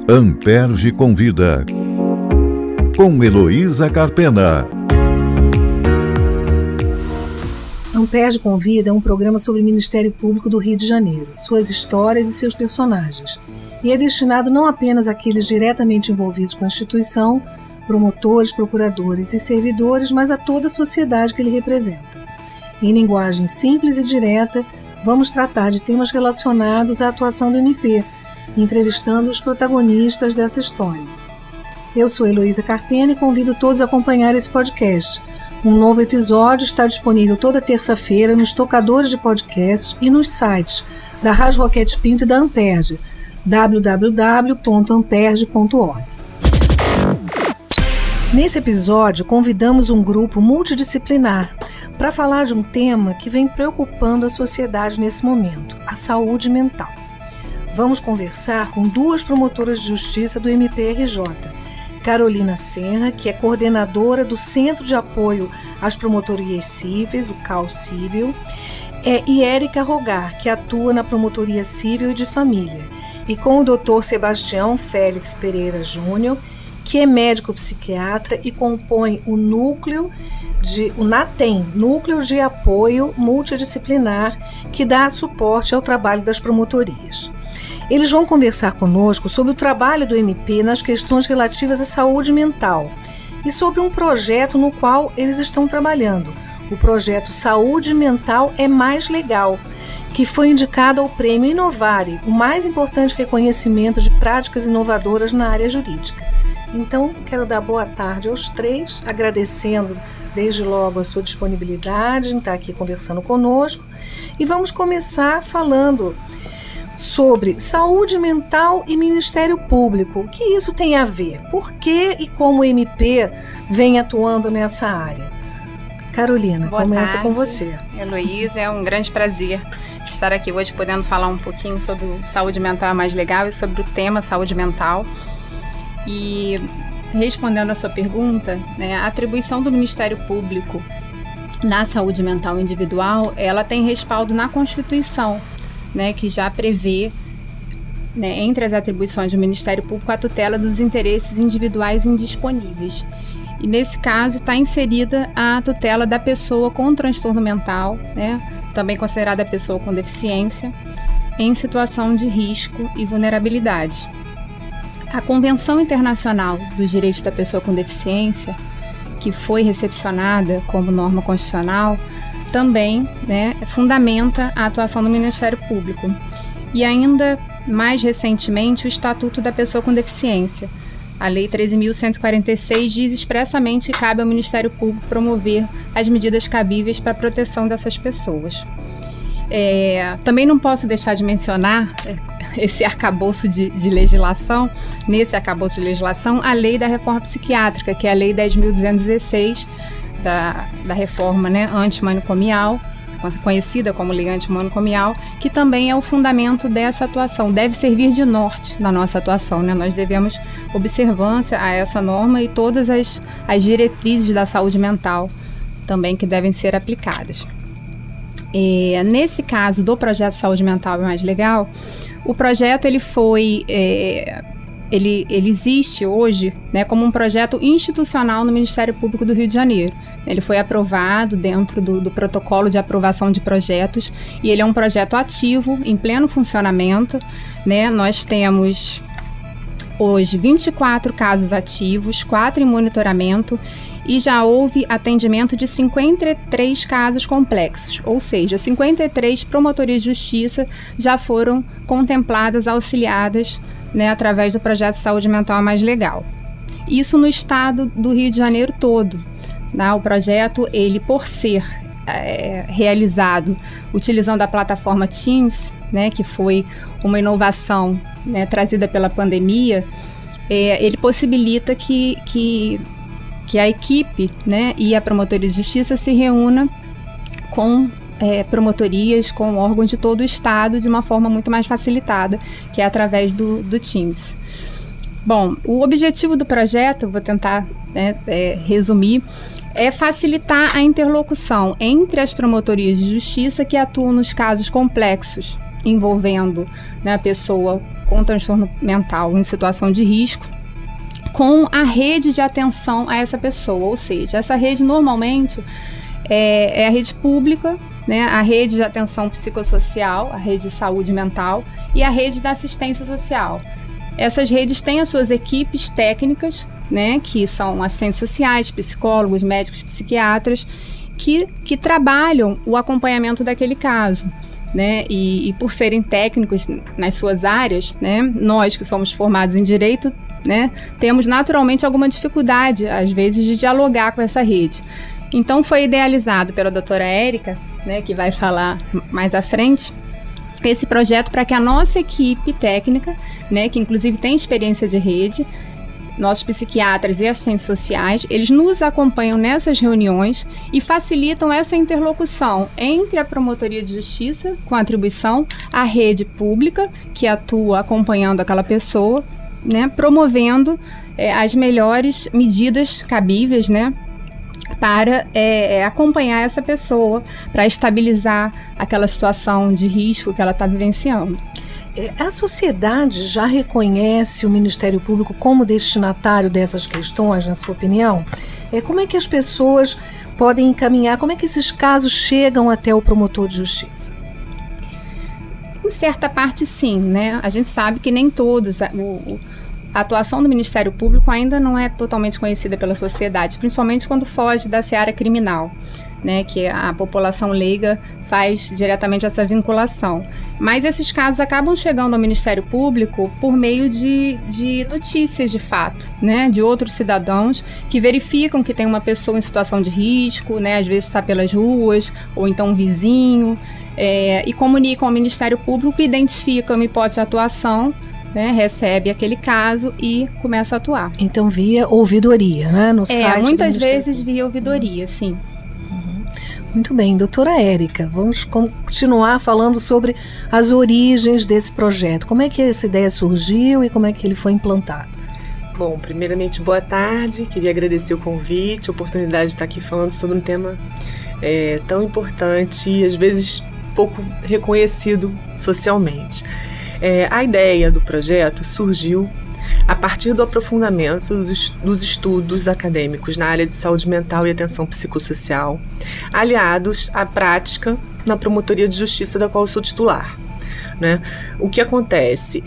Amperge Convida, com Heloísa Carpena. Amperge Convida é um programa sobre o Ministério Público do Rio de Janeiro, suas histórias e seus personagens, e é destinado não apenas àqueles diretamente envolvidos com a instituição, promotores, procuradores e servidores, mas a toda a sociedade que ele representa. Em linguagem simples e direta, vamos tratar de temas relacionados à atuação do MP, entrevistando os protagonistas dessa história. Eu sou Heloísa Carpena e convido todos a acompanhar esse podcast. Um novo episódio está disponível toda terça-feira nos tocadores de podcasts e nos sites da Rádio Roquete Pinto e da Amperge, www.amperge.org. Nesse episódio, convidamos um grupo multidisciplinar para falar de um tema que vem preocupando a sociedade nesse momento, a saúde mental. Vamos conversar com duas promotoras de justiça do MPRJ, Carolina Serra, que é coordenadora do Centro de Apoio às Promotorias Cíveis, o CAU Cível, e Érica Rogar, que atua na Promotoria Cível e de Família, e com o Dr. Sebastião Félix Pereira Júnior, que é médico psiquiatra e compõe o NATEM, Núcleo de Apoio Multidisciplinar, que dá suporte ao trabalho das promotorias. Eles vão conversar conosco sobre o trabalho do MP nas questões relativas à saúde mental e sobre um projeto no qual eles estão trabalhando, o projeto Saúde Mental é Mais Legal, que foi indicado ao Prêmio Inovare, o mais importante reconhecimento de práticas inovadoras na área jurídica. Então, quero dar boa tarde aos três, agradecendo desde logo a sua disponibilidade em estar aqui conversando conosco, e vamos começar falando sobre saúde mental e Ministério Público. O que isso tem a ver? Por que e como o MP vem atuando nessa área? Carolina, boa começa tarde, com você. Heloísa, é um grande prazer estar aqui hoje podendo falar um pouquinho sobre saúde mental mais legal e sobre o tema saúde mental. E respondendo a sua pergunta, a atribuição do Ministério Público na saúde mental individual, ela tem respaldo na Constituição, que já prevê, entre as atribuições do Ministério Público, a tutela dos interesses individuais indisponíveis. E nesse caso está inserida a tutela da pessoa com transtorno mental, também considerada a pessoa com deficiência, em situação de risco e vulnerabilidade. A Convenção Internacional dos Direitos da Pessoa com Deficiência, que foi recepcionada como norma constitucional, também fundamenta a atuação do Ministério Público. E ainda mais recentemente o Estatuto da Pessoa com Deficiência. A Lei 13.146 diz expressamente que cabe ao Ministério Público promover as medidas cabíveis para a proteção dessas pessoas. Também não posso deixar de mencionar esse arcabouço de legislação, nesse arcabouço de legislação, a Lei da Reforma Psiquiátrica, que é a Lei 10.216, da reforma antimanicomial, conhecida como Lei Antimanicomial, que também é o fundamento dessa atuação, deve servir de norte na nossa atuação. Nós devemos observância a essa norma e todas as diretrizes da saúde mental também que devem ser aplicadas. Nesse caso do projeto Saúde Mental é Mais Legal, o projeto ele existe hoje como um projeto institucional no Ministério Público do Rio de Janeiro. Ele foi aprovado dentro do protocolo de aprovação de projetos e ele é um projeto ativo, em pleno funcionamento. Nós temos hoje 24 casos ativos, 4 em monitoramento e já houve atendimento de 53 casos complexos, ou seja, 53 promotorias de justiça já foram contempladas, auxiliadas através do projeto Saúde Mental Mais Legal. Isso no estado do Rio de Janeiro todo. O projeto, ele por ser realizado utilizando a plataforma Teams, que foi uma inovação trazida pela pandemia, ele possibilita que a equipe e a promotoria de justiça se reúna com promotorias, com órgãos de todo o estado de uma forma muito mais facilitada, que é através do Teams. Bom, o objetivo do projeto, vou tentar resumir, é facilitar a interlocução entre as promotorias de justiça que atuam nos casos complexos, envolvendo a pessoa com transtorno mental em situação de risco, com a rede de atenção a essa pessoa. Ou seja, essa rede normalmente é a rede pública, né, a rede de atenção psicossocial, a rede de saúde mental e a rede da assistência social. Essas redes têm as suas equipes técnicas, né, que são assistentes sociais, psicólogos, médicos, psiquiatras, que trabalham o acompanhamento daquele caso. Né, e por serem técnicos nas suas áreas, né, nós que somos formados em direito, né, temos naturalmente alguma dificuldade, às vezes, de dialogar com essa rede. Então, foi idealizado pela doutora Érica, né, que vai falar mais à frente, esse projeto para que a nossa equipe técnica, né, que inclusive tem experiência de rede, nossos psiquiatras e assistentes sociais, eles nos acompanham nessas reuniões e facilitam essa interlocução entre a Promotoria de Justiça, com atribuição à rede pública, que atua acompanhando aquela pessoa, né, promovendo as melhores medidas cabíveis, né, para acompanhar essa pessoa, para estabilizar aquela situação de risco que ela está vivenciando. A sociedade já reconhece o Ministério Público como destinatário dessas questões, na sua opinião? Como é que as pessoas podem encaminhar, como é que esses casos chegam até o promotor de justiça? Em certa parte, sim, né? A gente sabe que nem todos... A atuação do Ministério Público ainda não é totalmente conhecida pela sociedade, principalmente quando foge da seara criminal, né, que a população leiga faz diretamente essa vinculação. Mas esses casos acabam chegando ao Ministério Público por meio de notícias de fato, né, de outros cidadãos que verificam que tem uma pessoa em situação de risco, né, às vezes está pelas ruas, ou então um vizinho, e comunicam ao Ministério Público, identificam uma hipótese de atuação, né, recebe aquele caso e começa a atuar. Então, via ouvidoria, né, no site muitas vezes via ouvidoria, sim. Muito bem, doutora Érica, vamos continuar falando sobre as origens desse projeto. Como é que essa ideia surgiu e como é que ele foi implantado? Bom, primeiramente, boa tarde. Queria agradecer o convite, a oportunidade de estar aqui falando sobre um tema tão importante e às vezes pouco reconhecido socialmente. A ideia do projeto surgiu a partir do aprofundamento dos estudos acadêmicos na área de saúde mental e atenção psicossocial, aliados à prática na Promotoria de Justiça da qual eu sou titular. Né? O que acontece?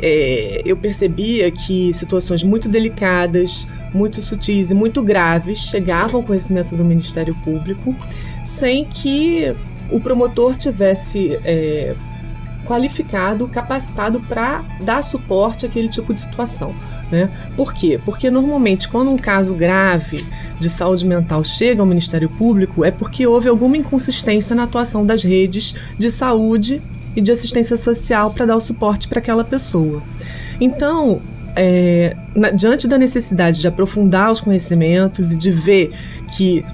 Eu percebia que situações muito delicadas, muito sutis e muito graves chegavam ao conhecimento do Ministério Público sem que o promotor tivesse qualificado, capacitado para dar suporte àquele tipo de situação. Né? Por quê? Porque normalmente quando um caso grave de saúde mental chega ao Ministério Público é porque houve alguma inconsistência na atuação das redes de saúde e de assistência social para dar o suporte para aquela pessoa. Então, diante da necessidade de aprofundar os conhecimentos e de ver que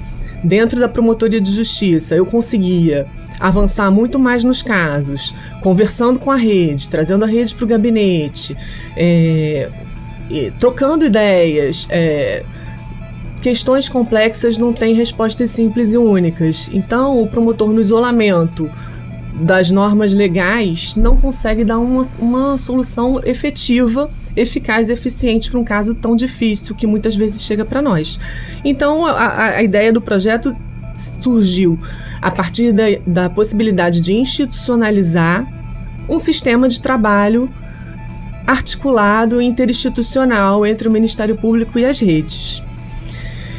dentro da Promotoria de Justiça eu conseguia avançar muito mais nos casos, conversando com a rede, trazendo a rede para o gabinete, trocando ideias, questões complexas não têm respostas simples e únicas. Então, o promotor, no isolamento das normas legais, não consegue dar uma solução efetiva, eficaz e eficiente para um caso tão difícil que muitas vezes chega para nós. Então, a ideia do projeto surgiu a partir da possibilidade de institucionalizar um sistema de trabalho articulado e interinstitucional entre o Ministério Público e as redes.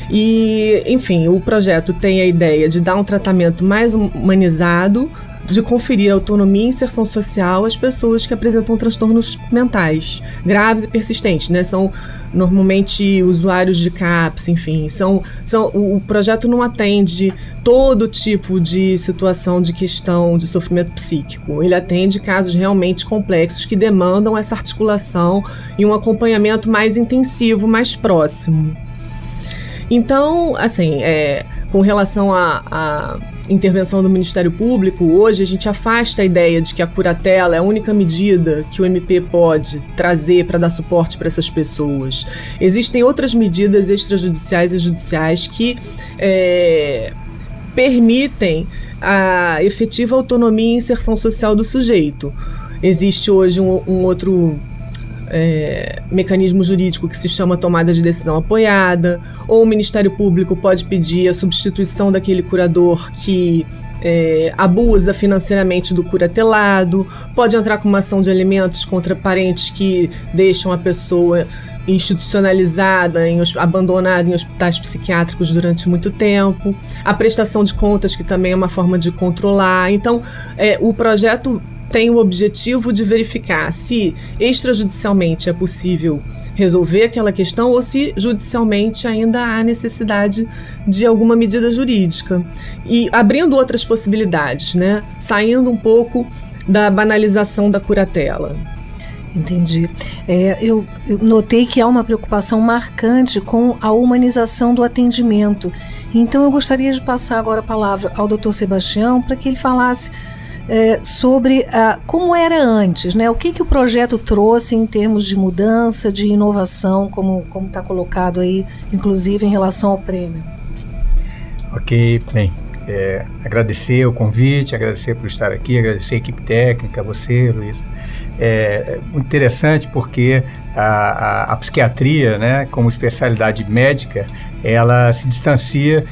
E, enfim, o projeto tem a ideia de dar um tratamento mais humanizado, de conferir autonomia e inserção social às pessoas que apresentam transtornos mentais graves e persistentes, né? São normalmente usuários de CAPS, enfim. O projeto não atende todo tipo de situação de questão de sofrimento psíquico. Ele atende casos realmente complexos que demandam essa articulação e um acompanhamento mais intensivo, mais próximo. Então, assim, com relação à intervenção do Ministério Público, hoje a gente afasta a ideia de que a curatela é a única medida que o MP pode trazer para dar suporte para essas pessoas. Existem outras medidas extrajudiciais e judiciais que permitem a efetiva autonomia e inserção social do sujeito. Existe hoje um outro mecanismo jurídico que se chama tomada de decisão apoiada, ou o Ministério Público pode pedir a substituição daquele curador que abusa financeiramente do curatelado, pode entrar com uma ação de alimentos contra parentes que deixam a pessoa institucionalizada, abandonada em hospitais psiquiátricos durante muito tempo, a prestação de contas, que também é uma forma de controlar. Então, o projeto tem o objetivo de verificar se extrajudicialmente é possível resolver aquela questão ou se judicialmente ainda há necessidade de alguma medida jurídica. E abrindo outras possibilidades, né? Saindo um pouco da banalização da curatela. Entendi. Eu notei que há uma preocupação marcante com a humanização do atendimento. Então eu gostaria de passar agora a palavra ao Dr. Sebastião para que ele falasse sobre como era antes, né? O que o projeto trouxe em termos de mudança, de inovação, como está colocado aí, inclusive em relação ao prêmio. Ok, bem, agradecer o convite, agradecer por estar aqui, agradecer a equipe técnica, você, Luísa. É muito interessante porque a psiquiatria, né, como especialidade médica, ela se distancia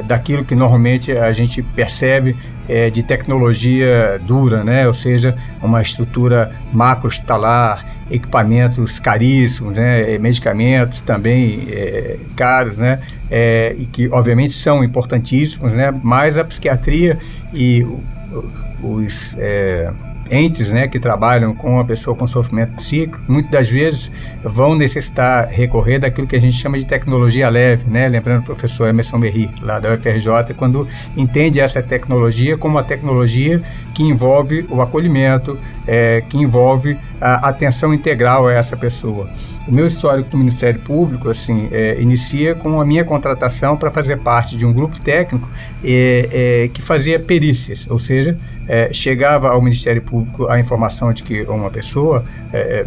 daquilo que normalmente a gente percebe de tecnologia dura, né? Ou seja, uma estrutura macro-hospitalar, equipamentos caríssimos, né? Medicamentos também caros, né? E que obviamente são importantíssimos, né? Mas a psiquiatria e os entes, né, que trabalham com a pessoa com sofrimento psíquico, muitas das vezes vão necessitar recorrer daquilo que a gente chama de tecnologia leve, né? Lembrando o professor Emerson Merri, lá da UFRJ, quando entende essa tecnologia como uma tecnologia que envolve o acolhimento, que envolve a atenção integral a essa pessoa. O meu histórico do Ministério Público, assim, inicia com a minha contratação para fazer parte de um grupo técnico que fazia perícias, ou seja, chegava ao Ministério Público a informação de que uma pessoa,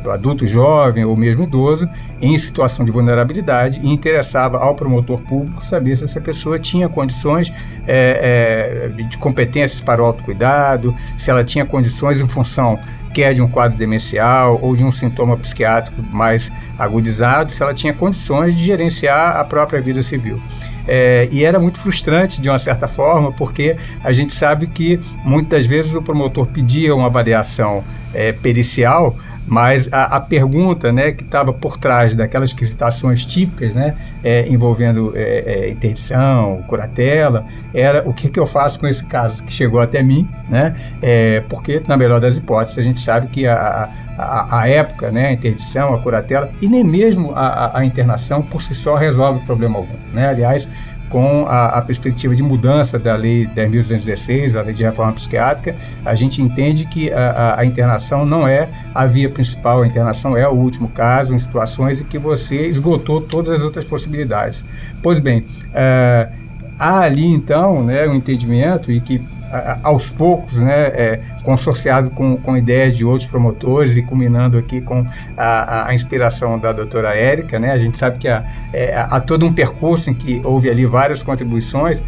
adulto jovem ou mesmo idoso, em situação de vulnerabilidade, e interessava ao promotor público saber se essa pessoa tinha condições de competências para o autocuidado, se ela tinha condições em função quer de um quadro demencial ou de um sintoma psiquiátrico mais agudizado, se ela tinha condições de gerenciar a própria vida civil. E era muito frustrante, de uma certa forma, porque a gente sabe que muitas vezes o promotor pedia uma avaliação pericial, mas a pergunta, né, que estava por trás daquelas quesitações típicas, né, envolvendo interdição, curatela, era o que eu faço com esse caso que chegou até mim, né, porque, na melhor das hipóteses, a gente sabe que a época, né, a interdição, a curatela, e nem mesmo a internação por si só resolve problema algum, né? Aliás, com a perspectiva de mudança da Lei 10.216, a Lei de Reforma Psiquiátrica, a gente entende que a internação não é a via principal, a internação é o último caso, em situações em que você esgotou todas as outras possibilidades. Pois bem, há ali então, né, um entendimento e que aos poucos, né, consorciado com ideias de outros promotores e culminando aqui com a inspiração da doutora Érica, né, a gente sabe que há todo um percurso em que houve ali várias contribuições,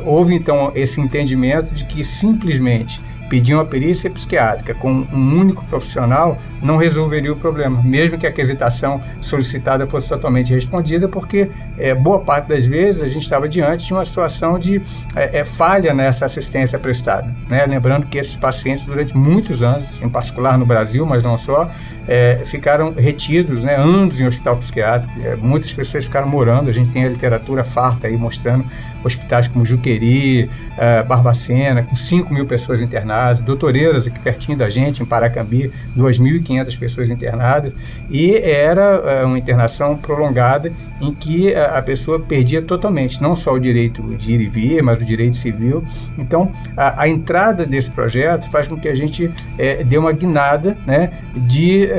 houve então esse entendimento de que simplesmente pedir uma perícia psiquiátrica com um único profissional não resolveria o problema, mesmo que a quesitação solicitada fosse totalmente respondida, porque boa parte das vezes a gente estava diante de uma situação de falha nessa assistência prestada, né? Lembrando que esses pacientes, durante muitos anos, em particular no Brasil, mas não só, ficaram retidos, né, anos em hospital psiquiátrico, muitas pessoas ficaram morando, a gente tem a literatura farta aí mostrando hospitais como Juqueri, Barbacena, com 5.000 pessoas internadas, Doutoreiras aqui pertinho da gente, em Paracambi, 2.500 pessoas internadas, e era uma internação prolongada em que a pessoa perdia totalmente, não só o direito de ir e vir, mas o direito civil. Então, a entrada desse projeto faz com que a gente dê uma guinada, né, de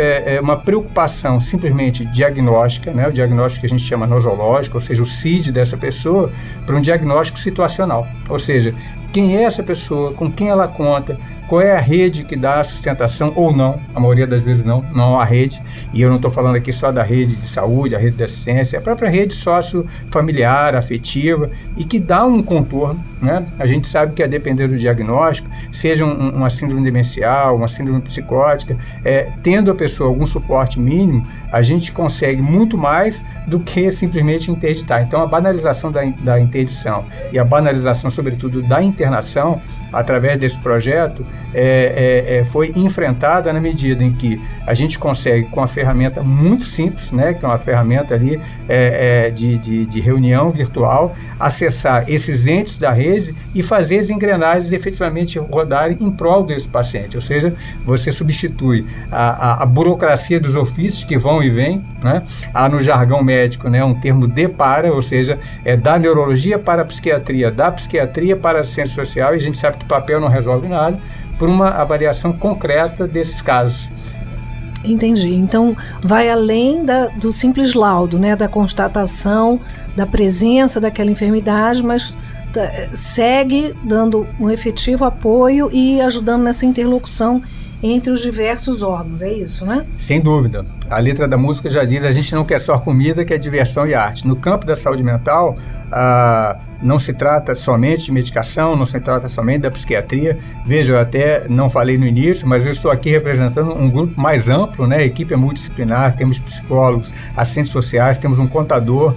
uma preocupação simplesmente diagnóstica, né, o diagnóstico que a gente chama nosológico, ou seja, o CID dessa pessoa, para um diagnóstico situacional, ou seja, quem é essa pessoa, com quem ela conta, qual é a rede que dá sustentação ou não, a maioria das vezes não há rede, e eu não estou falando aqui só da rede de saúde, a rede de assistência, a própria rede sócio-familiar, afetiva, e que dá um contorno, né? A gente sabe que a depender do diagnóstico, seja uma síndrome demencial, uma síndrome psicótica, tendo a pessoa algum suporte mínimo, a gente consegue muito mais do que simplesmente interditar. Então, a banalização da interdição e a banalização, sobretudo, da internação, através desse projeto, foi enfrentada na medida em que a gente consegue, com uma ferramenta muito simples, né, que é uma ferramenta ali de reunião virtual, acessar esses entes da rede e fazer as engrenagens efetivamente rodarem em prol desse paciente. Ou seja, você substitui a burocracia dos ofícios que vão e vêm, né? Há no jargão médico, né, um termo de para, ou seja, da neurologia para a psiquiatria, da psiquiatria para a assistência social, e a gente sabe que papel não resolve nada, por uma avaliação concreta desses casos. Entendi. Então, vai além do simples laudo, né, da constatação da presença daquela enfermidade, mas segue dando um efetivo apoio e ajudando nessa interlocução entre os diversos órgãos, é isso, né? Sem dúvida. A letra da música já diz: a gente não quer só comida, quer diversão e arte. No campo da saúde mental, não se trata somente de medicação, não se trata somente da psiquiatria. Veja, eu até não falei no início, mas eu estou aqui representando um grupo mais amplo, né? A equipe é multidisciplinar, temos psicólogos, assistentes sociais, temos um contador,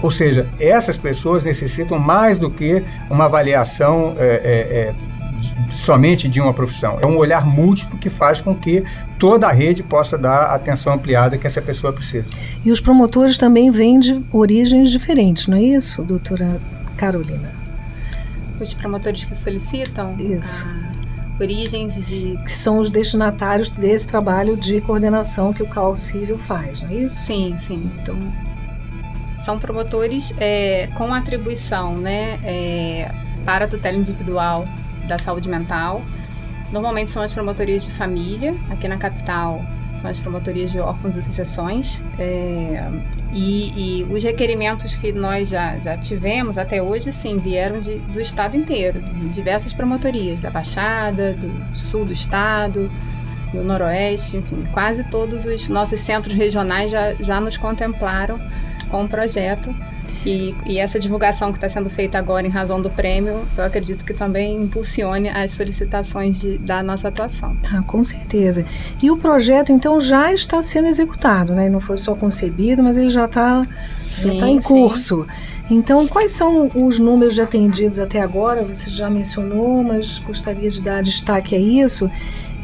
ou seja, essas pessoas necessitam mais do que uma avaliação somente de uma profissão. É um olhar múltiplo que faz com que toda a rede possa dar a atenção ampliada que essa pessoa precisa. E os promotores também vêm de origens diferentes, não é isso, doutora Carolina? Os promotores que solicitam isso. Origens de... Que são os destinatários desse trabalho de coordenação que o CAU Civil faz, não é isso? Sim, sim. Então, são promotores com atribuição, né, para a tutela individual da saúde mental. Normalmente são as promotorias de família, aqui na capital são as promotorias de órfãos e sucessões, e os requerimentos que nós já tivemos até hoje, sim, vieram do estado inteiro, de diversas promotorias, da Baixada, do sul do estado, do noroeste, enfim, quase todos os nossos centros regionais já nos contemplaram com o projeto. E essa divulgação que está sendo feita agora em razão do prêmio, eu acredito que também impulsione as solicitações da nossa atuação. Com certeza. E o projeto, então, já está sendo executado, né? Não foi só concebido, mas ele já está em curso. Sim. Então, quais são os números de atendidos até agora? Você já mencionou, mas gostaria de dar destaque a isso.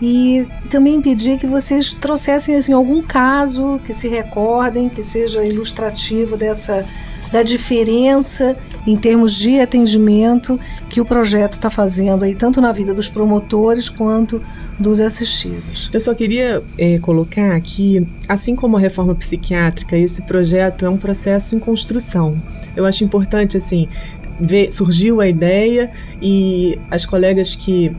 E também pedir que vocês trouxessem assim, algum caso que se recordem, que seja ilustrativo da diferença em termos de atendimento que o projeto está fazendo aí, tanto na vida dos promotores quanto dos assistidos. Eu só queria colocar aqui, assim como a reforma psiquiátrica, esse projeto é um processo em construção. Eu acho importante, assim, surgiu a ideia e as colegas que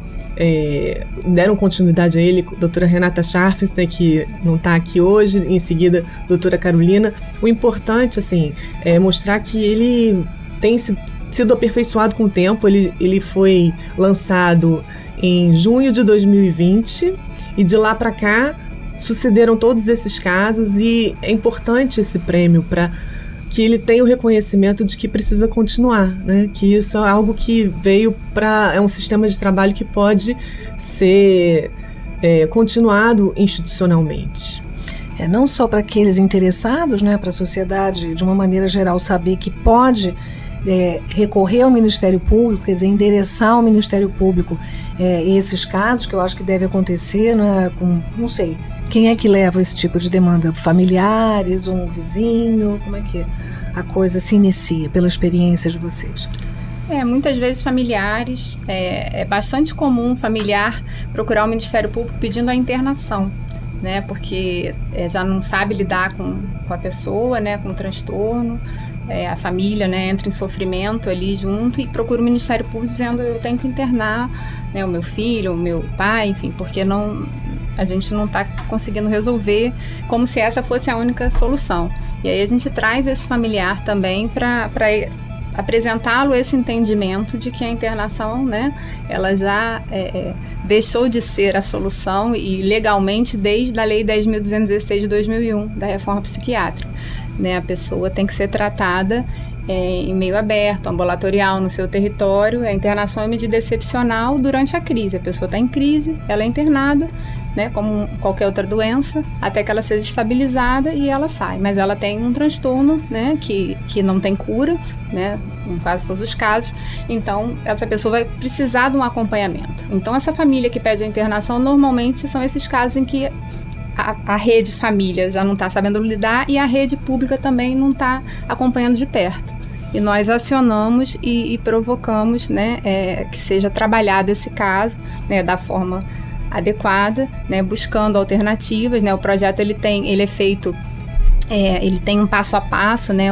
deram continuidade a ele, doutora Renata Scharfens, né, que não está aqui hoje, em seguida doutora Carolina. O importante, assim, é mostrar que ele tem sido aperfeiçoado com o tempo. Ele foi lançado em junho de 2020 e de lá para cá sucederam todos esses casos, e é importante esse prêmio para que ele tenha o reconhecimento de que precisa continuar, né? Que isso é algo que veio é um sistema de trabalho que pode ser continuado institucionalmente. Não só para aqueles interessados, né, para a sociedade, de uma maneira geral, saber que pode recorrer ao Ministério Público, quer dizer, endereçar ao Ministério Público esses casos, que eu acho que deve acontecer, né, não sei, quem é que leva esse tipo de demanda? Familiares ou um vizinho? Como é que a coisa se inicia, pela experiência de vocês? Muitas vezes familiares, é bastante comum familiar procurar o Ministério Público pedindo a internação, né, porque já não sabe lidar com a pessoa, né, com o transtorno, a família, né, entra em sofrimento ali junto e procura o Ministério Público dizendo: eu tenho que internar, né, o meu filho, o meu pai, enfim, porque a gente não está conseguindo resolver, como se essa fosse a única solução. E aí a gente traz esse familiar também para apresentá-lo esse entendimento de que a internação, né, ela já deixou de ser a solução, e legalmente desde a Lei 10.216 de 2001, da reforma psiquiátrica, né, a pessoa tem que ser tratada em meio aberto, ambulatorial, no seu território. A internação é medida excepcional durante a crise. A pessoa está em crise, ela é internada, né, como qualquer outra doença, até que ela seja estabilizada e ela sai. Mas ela tem um transtorno, né, que não tem cura, né, em quase todos os casos. Então, essa pessoa vai precisar de um acompanhamento. Então, essa família que pede a internação, normalmente são esses casos em que a rede família já não está sabendo lidar e a rede pública também não está acompanhando de perto. E nós acionamos e provocamos, né, que seja trabalhado esse caso, né, da forma adequada, né, buscando alternativas, né. O projeto ele é feito, ele tem um passo a passo, né,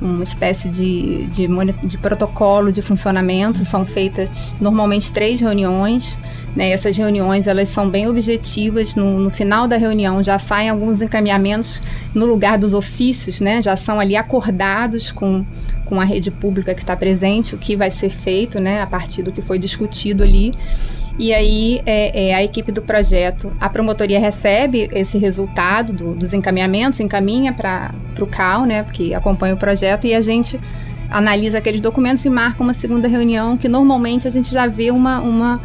uma espécie de protocolo de funcionamento. São feitas normalmente 3 reuniões, né. Essas reuniões elas são bem objetivas. No final da reunião já saem alguns encaminhamentos no lugar dos ofícios, né, já são ali acordados com a rede pública que está presente, o que vai ser feito, né, a partir do que foi discutido ali. E aí a equipe do projeto, a promotoria recebe esse resultado dos encaminhamentos, encaminha para o CAU, né, que acompanha o projeto, e a gente analisa aqueles documentos e marca uma segunda reunião, que normalmente a gente já vê um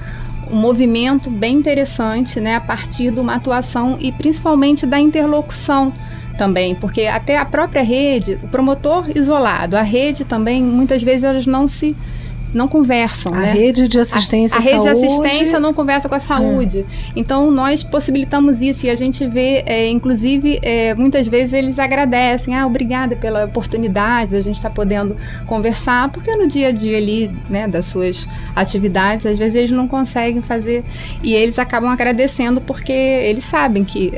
movimento bem interessante, né, a partir de uma atuação e principalmente da interlocução também, porque até a própria rede, o promotor isolado, a rede também, muitas vezes elas não conversam, né? A rede de assistência à saúde. A rede de assistência não conversa com a saúde. Então, nós possibilitamos isso, e a gente vê, inclusive, muitas vezes eles agradecem. Obrigada pela oportunidade, a gente está podendo conversar, porque no dia a dia ali, né, das suas atividades, às vezes eles não conseguem fazer, e eles acabam agradecendo, porque eles sabem que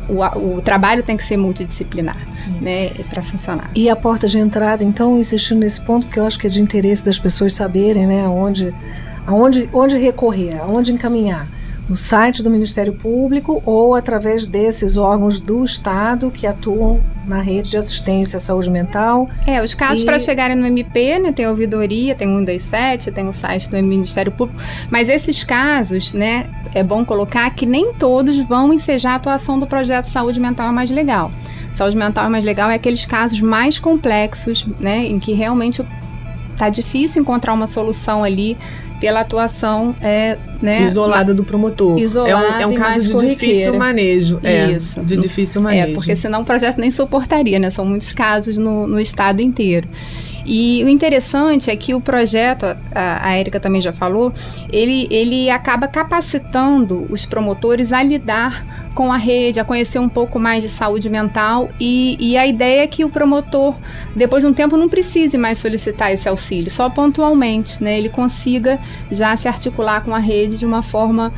o trabalho tem que ser multidisciplinar, né, para funcionar. E a porta de entrada, então, insistindo nesse ponto, porque eu acho que é de interesse das pessoas saberem, né, aonde recorrer, aonde encaminhar, no site do Ministério Público ou através desses órgãos do Estado que atuam na rede de assistência à saúde mental. Os casos para chegarem no MP, né, tem a ouvidoria, tem o 127, tem o site do Ministério Público, mas esses casos, né, é bom colocar que nem todos vão ensejar a atuação do projeto Saúde Mental é Mais Legal. Saúde Mental é Mais Legal é aqueles casos mais complexos, né, em que realmente tá difícil encontrar uma solução ali pela atuação né, isolada do promotor. Isolada, é um caso de difícil manejo. Isso. De difícil manejo. Porque senão o projeto nem suportaria, né? São muitos casos no estado inteiro. E o interessante é que o projeto, a Érica também já falou, ele acaba capacitando os promotores a lidar com a rede, a conhecer um pouco mais de saúde mental, e a ideia é que o promotor, depois de um tempo, não precise mais solicitar esse auxílio, só pontualmente, né? Ele consiga já se articular com a rede de uma forma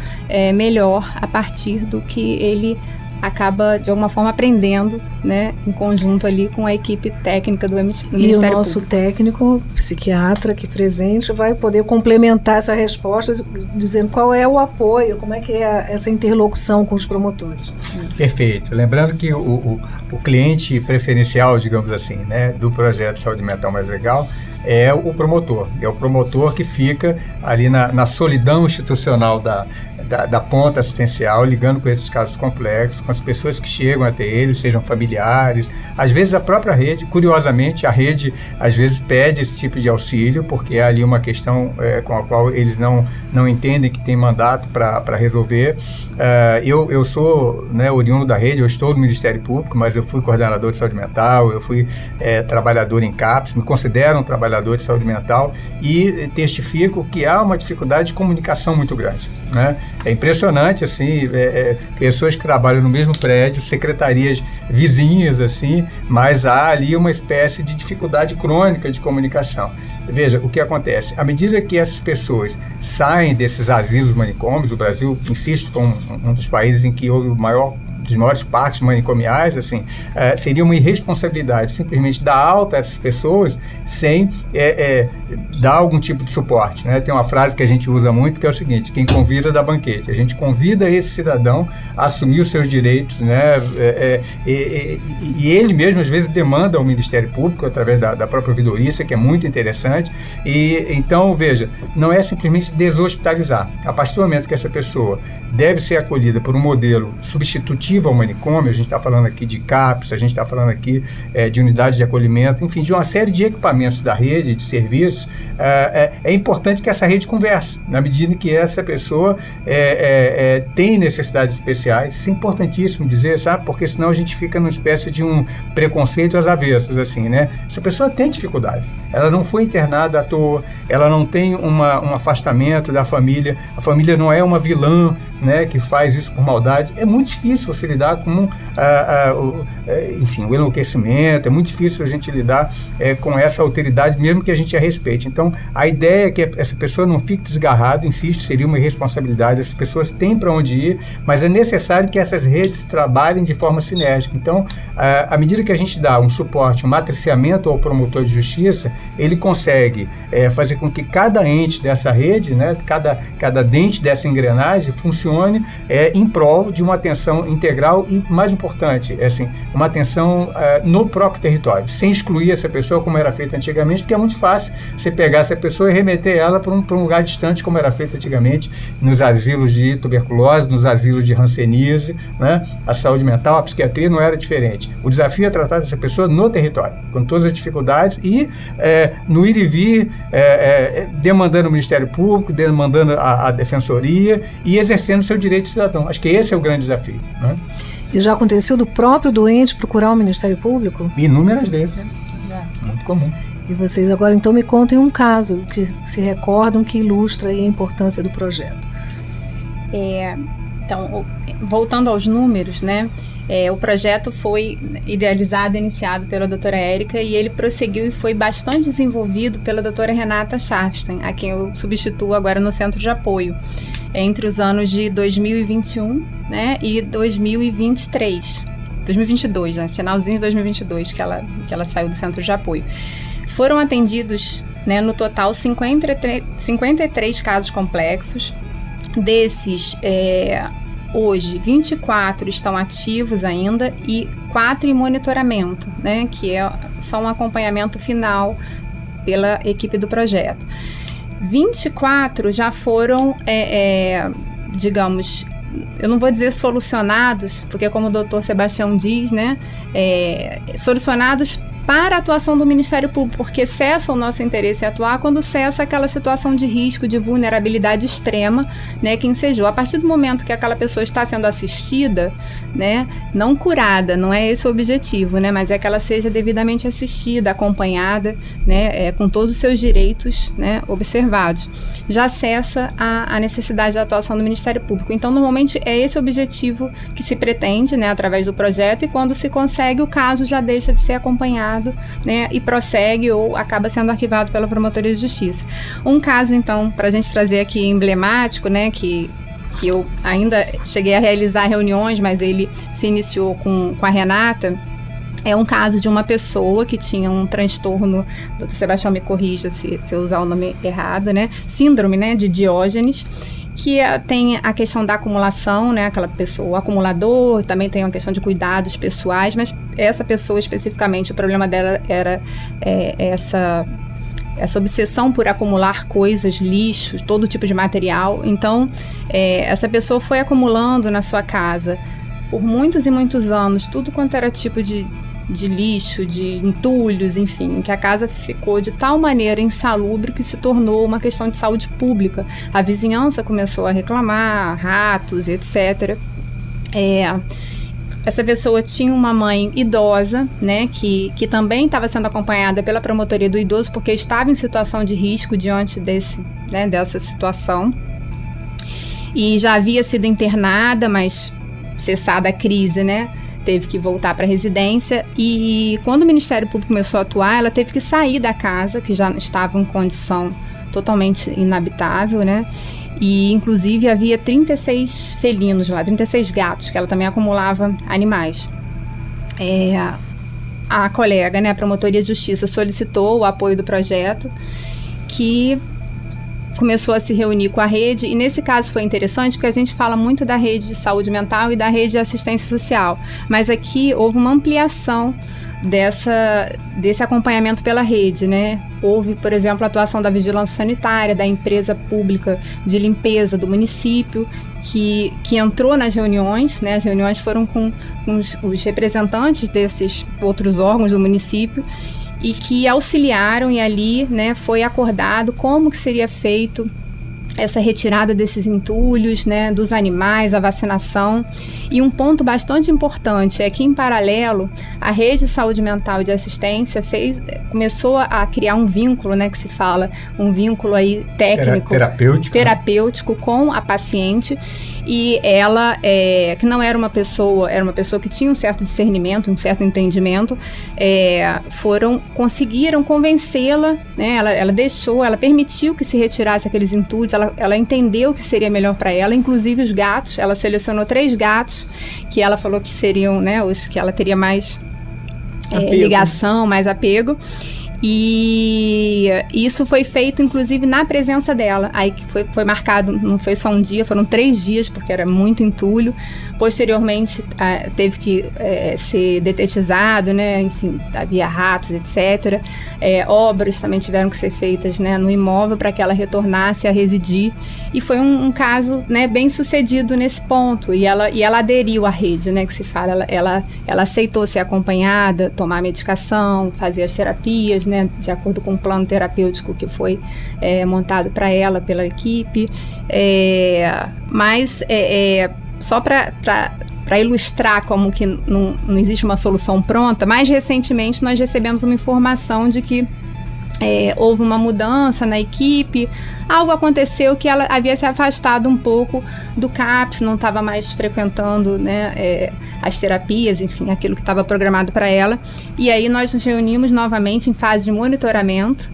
melhor, a partir do que ele acaba, de alguma forma, aprendendo, né, em conjunto ali com a equipe técnica do Ministério Público. E o nosso técnico, psiquiatra aqui presente, vai poder complementar essa resposta dizendo qual é o apoio, como é que é essa interlocução com os promotores. Perfeito. Lembrando que o cliente preferencial, digamos assim, né, do projeto Saúde Mental Mais Legal é o promotor. É o promotor que fica ali na solidão institucional da ponta assistencial, ligando com esses casos complexos, com as pessoas que chegam até ele, sejam familiares, às vezes a própria rede. Curiosamente, a rede às vezes pede esse tipo de auxílio, porque é ali uma questão com a qual eles não entendem que tem mandato para resolver. Eu sou, né, oriundo da rede, eu estou no Ministério Público, mas eu fui coordenador de saúde mental, eu fui trabalhador em CAPS, me considero um trabalhador de saúde mental e testifico que há uma dificuldade de comunicação muito grande, né? É impressionante, assim, pessoas que trabalham no mesmo prédio, secretarias vizinhas, assim, mas há ali uma espécie de dificuldade crônica de comunicação. Veja, o que acontece? À medida que essas pessoas saem desses asilos manicômios, o Brasil, insisto, foi um dos países em que houve o maior dos maiores parques manicomiais, assim, seria uma irresponsabilidade simplesmente dar alta a essas pessoas sem dar algum tipo de suporte, né? Tem uma frase que a gente usa muito que é o seguinte: quem convida dá banquete. A gente convida esse cidadão a assumir os seus direitos, né? E ele mesmo às vezes demanda ao Ministério Público através da própria ouvidoria, isso que é muito interessante. E então, veja, não é simplesmente deshospitalizar. A partir do momento que essa pessoa deve ser acolhida por um modelo substitutivo ao manicômio, a gente está falando aqui de CAPS, a gente está falando aqui de unidades de acolhimento, enfim, de uma série de equipamentos da rede, de serviços, é importante que essa rede converse, na medida que essa pessoa tem necessidades especiais. Isso é importantíssimo dizer, sabe? Porque senão a gente fica numa espécie de um preconceito às avessas, assim, né? Essa pessoa tem dificuldades, ela não foi internada à toa, ela não tem um afastamento da família, a família não é uma vilã, né, que faz isso por maldade. É muito difícil você lidar com enfim, o enlouquecimento, é muito difícil a gente lidar com essa alteridade, mesmo que a gente a respeite. Então, a ideia é que essa pessoa não fique desgarrada, insisto, seria uma irresponsabilidade, essas pessoas têm para onde ir, mas é necessário que essas redes trabalhem de forma sinérgica. Então, à medida que a gente dá um suporte, um matriciamento ao promotor de justiça, ele consegue fazer com que cada ente dessa rede, né, cada dente dessa engrenagem funcione em prol de uma atenção integral e, mais importante, assim, uma atenção no próprio território, sem excluir essa pessoa como era feito antigamente, porque é muito fácil você pegar essa pessoa e remeter ela para um lugar distante, como era feito antigamente nos asilos de tuberculose, nos asilos de hanseníase, né? A saúde mental, a psiquiatria não era diferente. O desafio é tratar dessa pessoa no território, com todas as dificuldades e no ir e vir, demandando o Ministério Público, demandando a Defensoria e exercendo o seu direito de cidadão. Acho que esse é o grande desafio, né? E já aconteceu do próprio doente procurar o Ministério Público? Inúmeras vezes. Muito comum. E vocês agora então me contem um caso que se recordam que ilustra aí a importância do projeto. Então, voltando aos números, né? O projeto foi idealizado e iniciado pela doutora Érica e ele prosseguiu e foi bastante desenvolvido pela doutora Renata Scharfstein, a quem eu substituo agora no Centro de Apoio, entre os anos de 2021, né, e 2023. 2022, né, finalzinho de 2022, que ela saiu do Centro de Apoio. Foram atendidos, né, no total 53 casos complexos. Desses, hoje, 24 estão ativos ainda e 4 em monitoramento, né, que são um acompanhamento final pela equipe do projeto. 24 já foram, digamos, eu não vou dizer solucionados, porque como o doutor Sebastião diz, né, solucionados para a atuação do Ministério Público, porque cessa o nosso interesse em atuar quando cessa aquela situação de risco, de vulnerabilidade extrema, né, que ensejou. A partir do momento que aquela pessoa está sendo assistida, né, não curada, não é esse o objetivo, né, mas é que ela seja devidamente assistida, acompanhada, né, com todos os seus direitos, né, observados. Já cessa a necessidade de atuação do Ministério Público. Então, normalmente, é esse o objetivo que se pretende, né, através do projeto, e quando se consegue, o caso já deixa de ser acompanhado, né, e prossegue ou acaba sendo arquivado pela Promotoria de Justiça. Um caso, então, para a gente trazer aqui emblemático, né, que eu ainda cheguei a realizar reuniões, mas ele se iniciou com a Renata, é um caso de uma pessoa que tinha um transtorno, o doutor Sebastião me corrija se eu usar o nome errado, né, síndrome, né, de Diógenes, que tem a questão da acumulação, né, aquela pessoa, o acumulador, também tem uma questão de cuidados pessoais, mas essa pessoa especificamente, o problema dela era essa obsessão por acumular coisas, lixo, todo tipo de material. Então, essa pessoa foi acumulando na sua casa por muitos e muitos anos, tudo quanto era tipo de lixo, de entulhos, enfim, que a casa ficou de tal maneira insalubre que se tornou uma questão de saúde pública. A vizinhança começou a reclamar, ratos, etc. Essa pessoa tinha uma mãe idosa, né, que também estava sendo acompanhada pela Promotoria do Idoso, porque estava em situação de risco diante dessa situação. E já havia sido internada, mas cessada a crise, né, teve que voltar para a residência, e quando o Ministério Público começou a atuar, ela teve que sair da casa, que já estava em condição totalmente inabitável, né, E, inclusive, havia 36 felinos lá, 36 gatos, que ela também acumulava animais. A colega, né, a Promotoria de Justiça, solicitou o apoio do projeto, que começou a se reunir com a rede, e nesse caso foi interessante porque a gente fala muito da rede de saúde mental e da rede de assistência social, mas aqui houve uma ampliação desse acompanhamento pela rede, né? Houve, por exemplo, a atuação da vigilância sanitária, da empresa pública de limpeza do município, que entrou nas reuniões, né? As reuniões foram com os representantes desses outros órgãos do município, e que auxiliaram, e ali, né, foi acordado como que seria feito essa retirada desses entulhos, né, dos animais, a vacinação. E um ponto bastante importante é que, em paralelo, a Rede de Saúde Mental e de Assistência começou a criar um vínculo, né, que se fala, um vínculo aí técnico, terapêutico com a paciente. E ela, que não era uma pessoa, era uma pessoa que tinha um certo discernimento, um certo entendimento, conseguiram convencê-la, né? Ela permitiu que se retirasse aqueles entulhos, ela entendeu que seria melhor para ela, inclusive os gatos. Ela selecionou 3 gatos que ela falou que seriam, né, os que ela teria mais ligação, mais apego. E isso foi feito, inclusive, na presença dela. Aí que foi marcado, não foi só um dia, foram 3 dias, porque era muito entulho. Posteriormente, teve que ser detetizado, né? Enfim, havia ratos, etc. Obras também tiveram que ser feitas, né, no imóvel para que ela retornasse a residir. E foi um caso, né, bem sucedido nesse ponto. E ela aderiu à rede, né, que se fala. Ela aceitou ser acompanhada, tomar medicação, fazer as terapias, né, de acordo com o plano terapêutico que foi montado para ela pela equipe. Mas só para ilustrar como que não existe uma solução pronta, mais recentemente nós recebemos uma informação de que houve uma mudança na equipe, algo aconteceu que ela havia se afastado um pouco do CAPS, não estava mais frequentando, né, as terapias, enfim, aquilo que estava programado para ela. E aí nós nos reunimos novamente em fase de monitoramento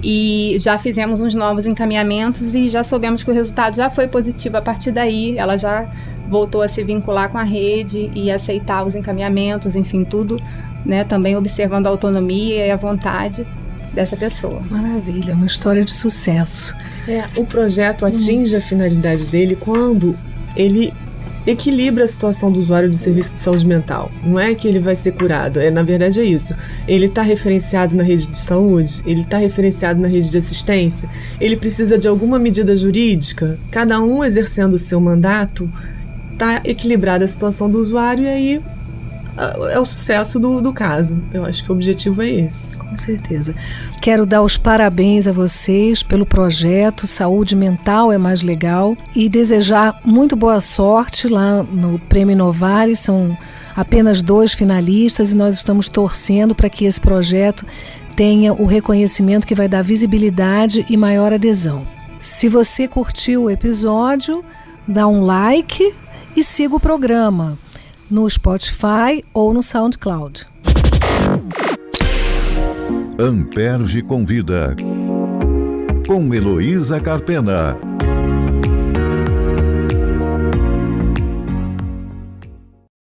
e já fizemos uns novos encaminhamentos e já soubemos que o resultado já foi positivo. A partir daí, ela já voltou a se vincular com a rede e aceitar os encaminhamentos, enfim, tudo, né, também observando a autonomia e a vontade dessa pessoa. Maravilha, uma história de sucesso. O projeto atinge a finalidade dele quando ele equilibra a situação do usuário do serviço de saúde mental. Não é que ele vai ser curado, na verdade é isso. Ele está referenciado na rede de saúde, ele está referenciado na rede de assistência, ele precisa de alguma medida jurídica, cada um exercendo o seu mandato, está equilibrada a situação do usuário e aí é o sucesso do caso. Eu acho que o objetivo é esse. Com certeza. Quero dar os parabéns a vocês pelo projeto Saúde Mental é Mais Legal e desejar muito boa sorte lá no Prêmio Inovares. São apenas 2 finalistas e nós estamos torcendo para que esse projeto tenha o reconhecimento que vai dar visibilidade e maior adesão. Se você curtiu o episódio, dá um like e siga o programa no Spotify ou no SoundCloud. Amperge convida, com Heloísa Carpena.